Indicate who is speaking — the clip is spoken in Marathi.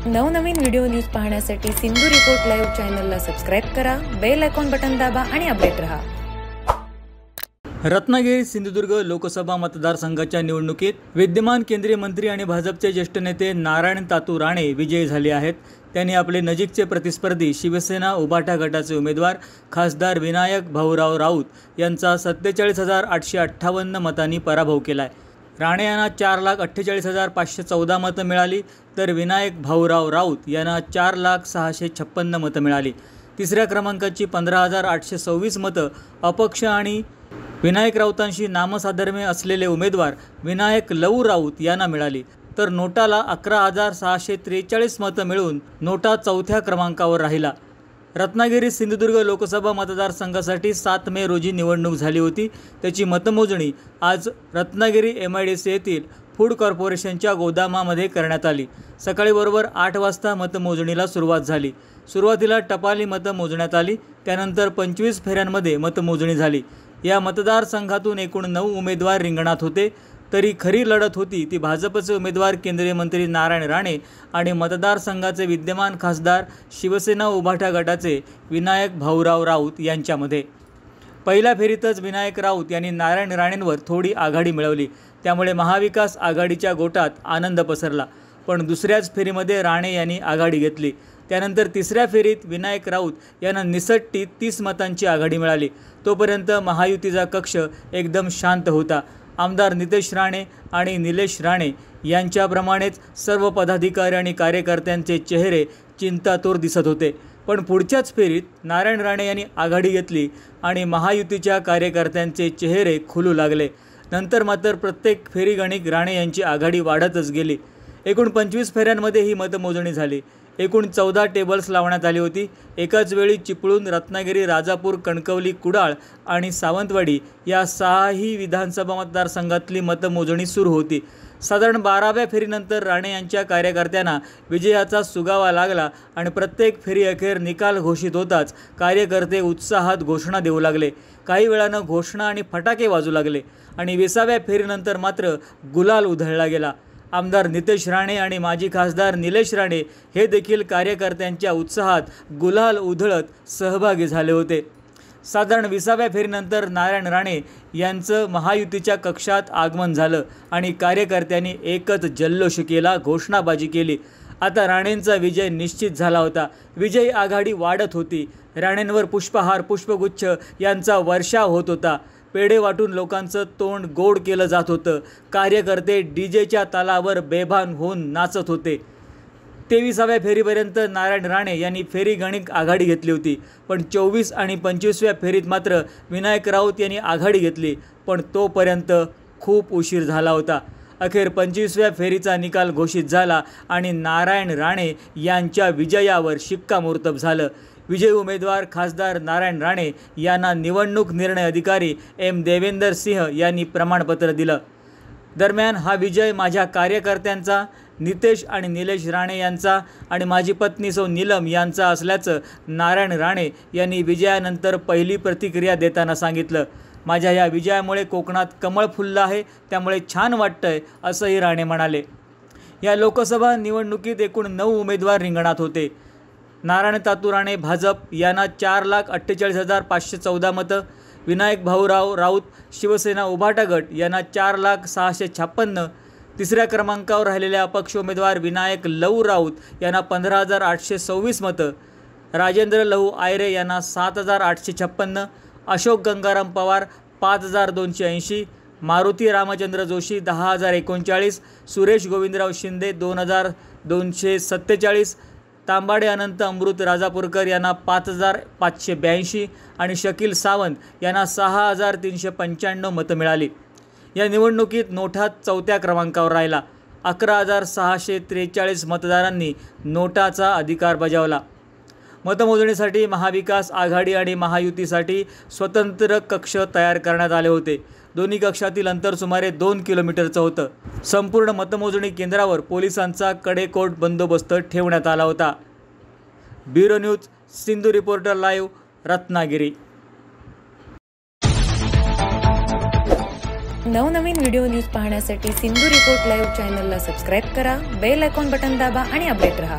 Speaker 1: नवनवीन व्हिडिओ न्यूज पाहण्यासाठी सिंधू रिपोर्ट लाईव्ह चॅनलला सबस्क्राइब करा, बेल आयकॉन बटन दाबा आणि अपडेट रहा।
Speaker 2: रत्नागिरी सिंधुदुर्ग लोकसभा मतदारसंघाच्या निवडणुकीत विद्यमान केंद्रीय मंत्री आणि भाजपचे ज्येष्ठ नेते नारायण तातू राणे विजयी झाले आहेत। त्यांनी आपले नजीकचे प्रतिस्पर्धी शिवसेना उभाटा गटाचे उमेदवार खासदार विनायक भाऊराव राऊत यांचा 47,858 मतांनी पराभव केलाय। राणे यांना 4,48,514 मतं मिळाली, तर विनायक भाऊराव राऊत यांना 4,06,56 मतं मिळाली। तिसऱ्या क्रमांकाची 15,826 मतं अपक्ष आणि विनायक राऊतांशी नामसाधर्म्य असलेले उमेदवार विनायक लवू राऊत यांना मिळाली, तर नोटाला 11,643 मतं मिळून नोटा चौथ्या क्रमांकावर राहिला। रत्नागिरी सिंधुदुर्ग लोकसभा मतदारसंघासाठी 7 मे रोजी निवडणूक झाली होती। त्याची मतमोजणी आज रत्नागिरी MIDC येथील फूड कॉर्पोरेशनच्या गोदामामध्ये करण्यात आली। सकाळी बरोबर 8 वाजता मतमोजणीला सुरुवात झाली। सुरुवातीला टपाली मतं मोजण्यात आली, त्यानंतर 25 फेऱ्यांमध्ये मतमोजणी झाली। या मतदारसंघातून एकूण 9 उमेदवार रिंगणात होते, तरी खरी लढत होती ती भाजपचे उमेदवार केंद्रीय मंत्री नारायण राणे आणि मतदारसंघाचे विद्यमान खासदार शिवसेना उभाटा गटाचे विनायक भाऊराव राऊत यांच्यामध्ये। पहिल्या फेरीतच विनायक राऊत यांनी नारायण राणेंवर थोडी आघाडी मिळवली, त्यामुळे महाविकास आघाडीच्या गोटात आनंद पसरला। पण दुसऱ्याच फेरीमध्ये राणे यांनी आघाडी घेतली। त्यानंतर तिसऱ्या फेरीत विनायक राऊत यांना निसटती 30 मतांची आघाडी मिळाली। तोपर्यंत महायुतीचा कक्ष एकदम शांत होता। आमदार नितेश राणे आणि निलेश राणे यांच्याप्रमाणेच सर्व पदाधिकारी आणि कार्यकर्त्यांचे चेहरे चिंतातूर दिसत होते। पण पुढच्याच फेरीत नारायण राणे यांनी आघाडी घेतली आणि महायुतीच्या कार्यकर्त्यांचे चेहरे खुलू लागले। नंतर मात्र प्रत्येक फेरीगणिक राणे यांची आघाडी वाढतच गेली। एकूण 25 फेऱ्यांमध्ये ही मतमोजणी झाली। एकूण 14 टेबल्स लावण्यात आली होती। एकाच वेळी चिपळूण, रत्नागिरी, राजापूर, कणकवली, कुडाळ आणि सावंतवाडी या 6ही विधानसभा मतदारसंघातली मतमोजणी सुरू होती। साधारण 12व्या फेरीनंतर राणे यांच्या कार्यकर्त्यांना विजयाचा सुगावा लागला आणि प्रत्येक फेरी अखेर निकाल घोषित होताच कार्यकर्ते उत्साहात घोषणा देऊ लागले। काही वेळानं घोषणा आणि फटाके वाजू लागले आणि 20व्या फेरीनंतर मात्र गुलाल उधळला गेला। आमदार नितेश राणे आणि माजी खासदार निलेश राणे हे देखील कार्यकर्त्यांच्या उत्साहात गुलाल उधळत सहभागी झाले होते। साधारण 20व्या फेरीनंतर नारायण राणे यांचं महायुतीच्या कक्षात आगमन झालं आणि कार्यकर्त्यांनी एकच जल्लोष केला, घोषणाबाजी केली। आता राणेंचा विजय निश्चित झाला होता। विजयी आघाडी वाढत होती। राणेंवर पुष्पहार, पुष्पगुच्छ यांचा वर्षाव होत होता। पेढे वाटून लोकांचं तोंड गोड केलं जात होतं। कार्यकर्ते डीजेच्या तालावर बेभान होऊन नाचत होते। 23व्या फेरीपर्यंत नारायण राणे यांनी फेरीगणिक आघाडी घेतली होती, पण 24 आणि 25व्या फेरीत मात्र विनायक राऊत यांनी आघाडी घेतली, पण तोपर्यंत खूप उशीर झाला होता। अखेर 25व्या फेरीचा निकाल घोषित झाला आणि नारायण राणे यांच्या विजयावर शिक्कामोर्तब झालं। विजयी उमेदवार खासदार नारायण राणे यांना निवडणूक निर्णय अधिकारी M देवेंदर सिंह यांनी प्रमाणपत्र दिलं। दरम्यान हा विजय माझ्या कार्यकर्त्यांचा, नितेश आणि निलेश राणे यांचा आणि माझी पत्नी सौ नीलम यांचा असल्याचं नारायण राणे यांनी विजयानंतर पहिली प्रतिक्रिया देताना सांगितलं। माझ्या या विजयामुळे कोकणात कमळ फुललं आहे, त्यामुळे छान वाटतंय, असंही राणे म्हणाले। या लोकसभा निवडणुकीत एकूण 9 उमेदवार रिंगणात होते। नारायण तातू राणे भाजप यांना 4,48,514 मतं, विनायक भाऊराव राऊत शिवसेना उभाटा गट यांना 4,06,56, तिसऱ्या क्रमांकावर राहिलेल्या अपक्ष उमेदवार विनायक लवू राऊत यांना 15,826 मतं, राजेंद्र लहू आयरे यांना 7,856, अशोक गंगाराम पवार 5,280, मारुती रामचंद्र जोशी 10,039, सुरेश गोविंदराव शिंदे 2,247, तांबाडे अनंत अमृत राजापूरकर यांना 5,582 आणि शकील सावंत यांना 6,395 मतं मिळाली। या निवडणुकीत नोटा चौथ्या क्रमांकावर राहिला। 11,643 मतदारांनी नोटाचा अधिकार बजावला। मतमोजणीसाठी महाविकास आघाडी आणि महायुतीसाठी स्वतंत्र कक्ष तयार करण्यात आले होते। दोन्ही कक्षातील अंतर सुमारे 2 किलोमीटरचं होतं। संपूर्ण मतमोजणी केंद्रावर पोलिसांचा कडेकोट बंदोबस्त ठेवण्यात आला होता। Bureau news, Sindhu reporter live, Ratnagiri.
Speaker 1: नवनवीन व्हिडिओ न्यूज पाहण्यासाठी सिंधू रिपोर्ट लाईव्ह चॅनलला सबस्क्राईब करा, बेल आयकॉन बटन दाबा आणि अपडेट रहा.